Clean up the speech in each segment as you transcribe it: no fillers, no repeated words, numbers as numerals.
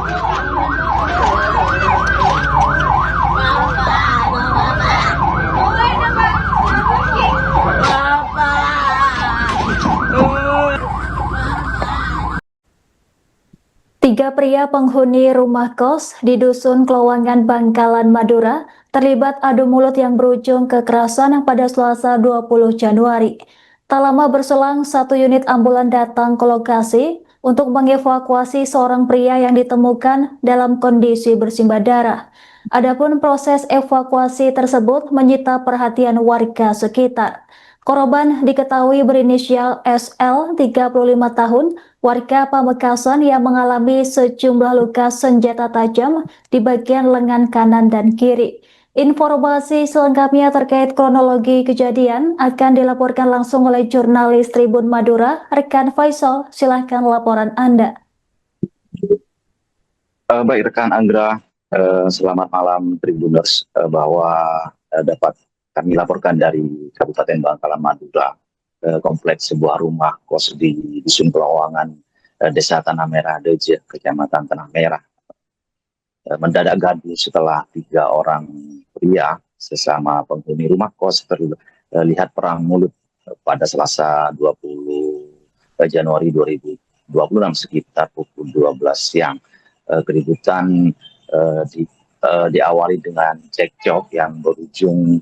Tiga pria penghuni rumah kos di Dusun Klowangan, Bangkalan, Madura terlibat adu mulut yang berujung kekerasan pada Selasa 20 Januari. Tak lama berselang, satu unit ambulan datang ke lokasi untuk mengevakuasi seorang pria yang ditemukan dalam kondisi bersimbah darah. Adapun proses evakuasi tersebut menyita perhatian warga sekitar. Korban diketahui berinisial SL, 35 tahun, warga Pamekasan yang mengalami sejumlah luka senjata tajam di bagian lengan kanan dan kiri. Informasi selengkapnya terkait kronologi kejadian akan dilaporkan langsung oleh jurnalis Tribun Madura, rekan Faisal. Silahkan laporan Anda. Baik rekan Anggra, selamat malam Tribuners, bahwa dapat kami laporkan dari Kabupaten Bangkalan Madura, kompleks sebuah rumah kos di Dusun Klowangan, Desa Tanah Merah Deje, Kecamatan Tanah Merah, mendadak gaduh setelah 3 orang pria sesama penghuni rumah kos terlihat perang mulut pada Selasa 20 Januari 2026 sekitar pukul 12 siang. Keributan diawali dengan cekcok yang berujung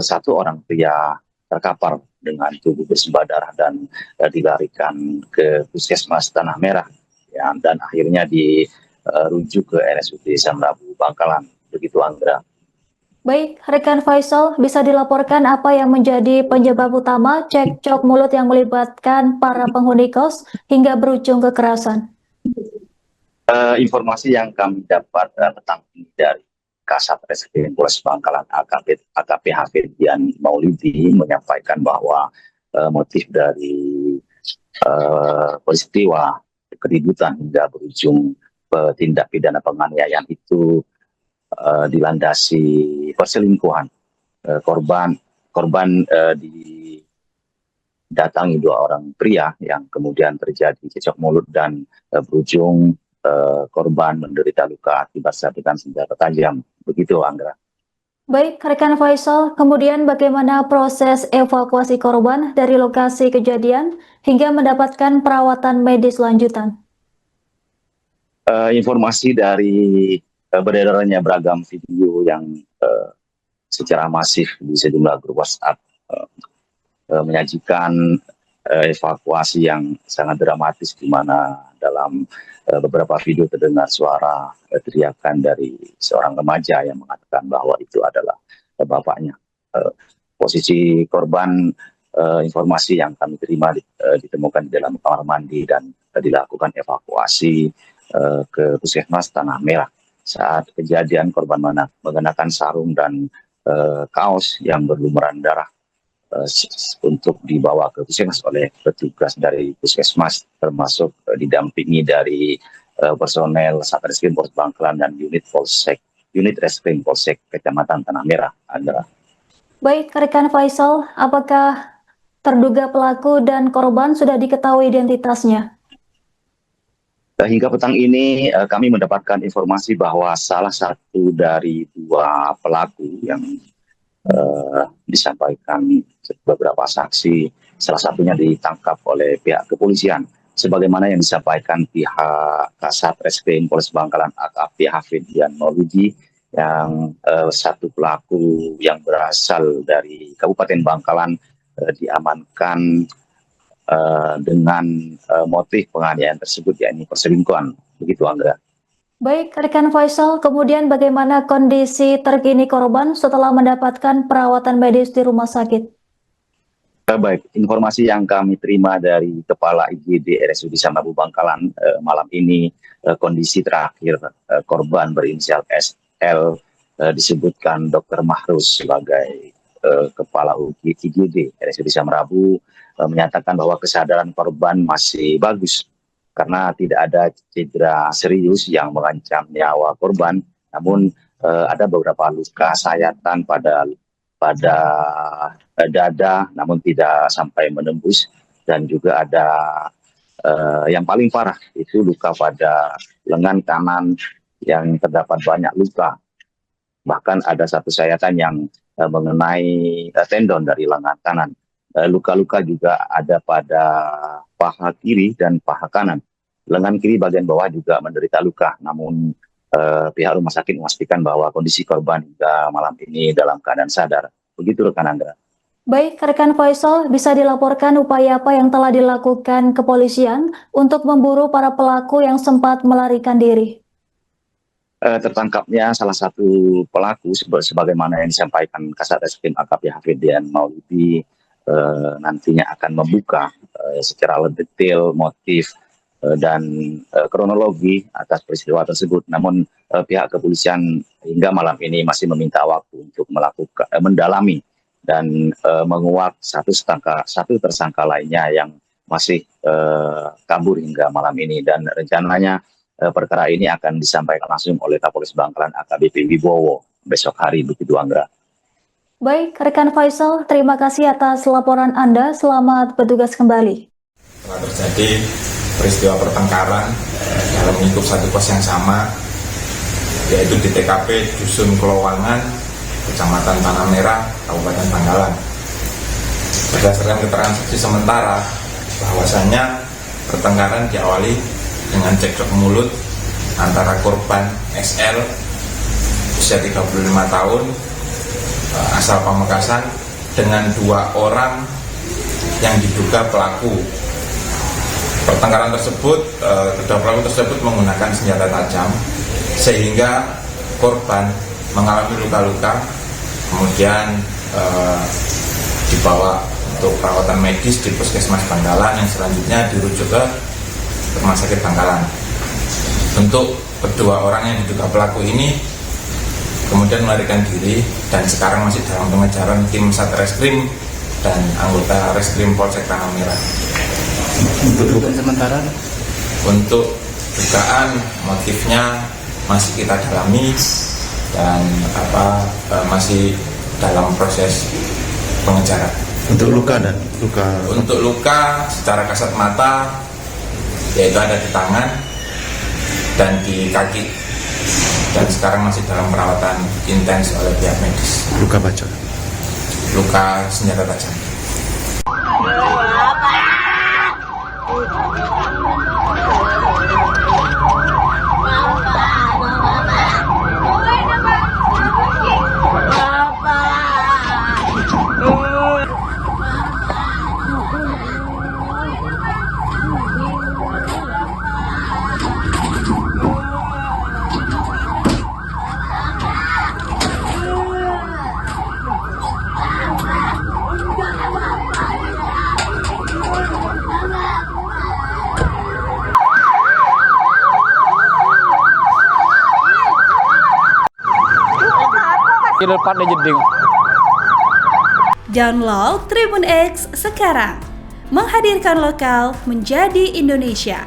satu orang pria terkapar dengan tubuh bersimbah darah dan dilarikan ke Puskesmas Tanah Merah, ya, dan akhirnya dirujuk ke RSUD Samrabu Bangkalan. Begitu Anggra. Baik, rekan Faisal, bisa dilaporkan apa yang menjadi penyebab utama cekcok mulut yang melibatkan para penghuni kos hingga berujung kekerasan? Informasi yang kami dapat petang ini dari Kasat Reskrim Polres Bangkalan AKP Hafidyan Maulidi menyampaikan bahwa motif dari peristiwa keributan hingga berujung tindak pidana penganiayaan itu dilandasi perselingkuhan. Korban didatangi 2 orang pria yang kemudian terjadi cekcok mulut dan berujung korban menderita luka akibat sabetan senjata tajam. Begitu Anggra. Baik, rekan Faisal, kemudian bagaimana proses evakuasi korban dari lokasi kejadian hingga mendapatkan perawatan medis lanjutan? Informasi dari beredarannya beragam video yang secara masif di sejumlah grup WhatsApp menyajikan evakuasi yang sangat dramatis, di mana dalam beberapa video terdengar suara teriakan dari seorang remaja yang mengatakan bahwa itu adalah bapaknya. Posisi korban, informasi yang kami terima ditemukan di dalam kamar mandi dan dilakukan evakuasi ke Puskesmas Tanah Merah. Saat kejadian, korban mengenakan sarung dan kaos yang berlumuran darah untuk dibawa ke Puskesmas oleh petugas dari Puskesmas, termasuk didampingi dari personel Satreskrim Polres Bangkalan dan unit Reskrim Polsek Kecamatan Tanah Merah. Baik, rekan Faisal, apakah terduga pelaku dan korban sudah diketahui identitasnya? Hingga petang ini kami mendapatkan informasi bahwa salah satu dari 2 pelaku yang disampaikan beberapa saksi, salah satunya ditangkap oleh pihak kepolisian, sebagaimana yang disampaikan pihak Kasat Reskrim Polres Bangkalan AKP Hafidyan Maulidi, yang satu pelaku yang berasal dari Kabupaten Bangkalan diamankan dengan motif penganiayaan tersebut, yakni perselingkuhan. Begitu Angga. Baik, rekan Faisal, kemudian bagaimana kondisi terkini korban setelah mendapatkan perawatan medis di rumah sakit? Baik, informasi yang kami terima dari Kepala IGD RSUD Samrabu Bangkalan malam ini, kondisi terakhir korban berinisial SL disebutkan Dr. Mahrus sebagai Kepala IGD RSUD Samrabu menyatakan bahwa kesadaran korban masih bagus karena tidak ada cedera serius yang mengancam nyawa korban, namun ada beberapa luka sayatan pada dada, namun tidak sampai menembus, dan juga ada Yang paling parah itu luka pada lengan kanan yang terdapat banyak luka. Bahkan ada satu sayatan yang mengenai tendon dari lengan kanan. Luka-luka juga ada pada paha kiri dan paha kanan. Lengan kiri bagian bawah juga menderita luka, namun pihak rumah sakit memastikan bahwa kondisi korban hingga malam ini dalam keadaan sadar. Begitu rekan Andra. Baik, rekan Faisal, bisa dilaporkan upaya apa yang telah dilakukan kepolisian untuk memburu para pelaku yang sempat melarikan diri? Tertangkapnya salah satu pelaku sebagaimana yang disampaikan Kasat Reskrim AKP Hafiddian Maulidi, nantinya akan membuka secara detail motif dan kronologi atas peristiwa tersebut. Namun pihak kepolisian hingga malam ini masih meminta waktu untuk melakukan mendalami dan menguak satu tersangka lainnya yang masih kabur hingga malam ini, dan rencananya perkara ini akan disampaikan langsung oleh Kapolres Bangkalan AKBP Wibowo besok hari, begitu Anggra. Baik, rekan Faisal, terima kasih atas laporan Anda. Selamat bertugas kembali. Telah terjadi peristiwa pertengkaran dalam lingkup satu kos yang sama, yaitu di TKP Dusun Kelowangan, Kecamatan Tanah Merah, Kabupaten Bangkalan. Berdasarkan keterangan saksi sementara, bahwasannya pertengkaran diawali dengan cekcok mulut antara korban SL usia 35 tahun asal Pamekasan dengan dua orang yang diduga pelaku. Pertengkaran tersebut, kedua pelaku tersebut menggunakan senjata tajam sehingga korban mengalami luka-luka, kemudian dibawa untuk perawatan medis di Puskesmas Bangkalan yang selanjutnya dirujuk ke Rumah Sakit Bangkalan. Untuk kedua orang yang diduga pelaku ini kemudian melarikan diri dan sekarang masih dalam pengejaran tim Satreskrim dan anggota Reskrim Polsek Tanah Merah. Untuk dugaan sementara? Untuk dugaan motifnya masih kita dalami dan masih dalam proses pengejaran. Untuk luka dan Untuk luka secara kasat mata yaitu ada di tangan dan di kaki, dan sekarang masih dalam perawatan intens oleh pihak medis. luka bacok. Luka senjata tajam. Download Tribun X sekarang, menghadirkan lokal menjadi Indonesia.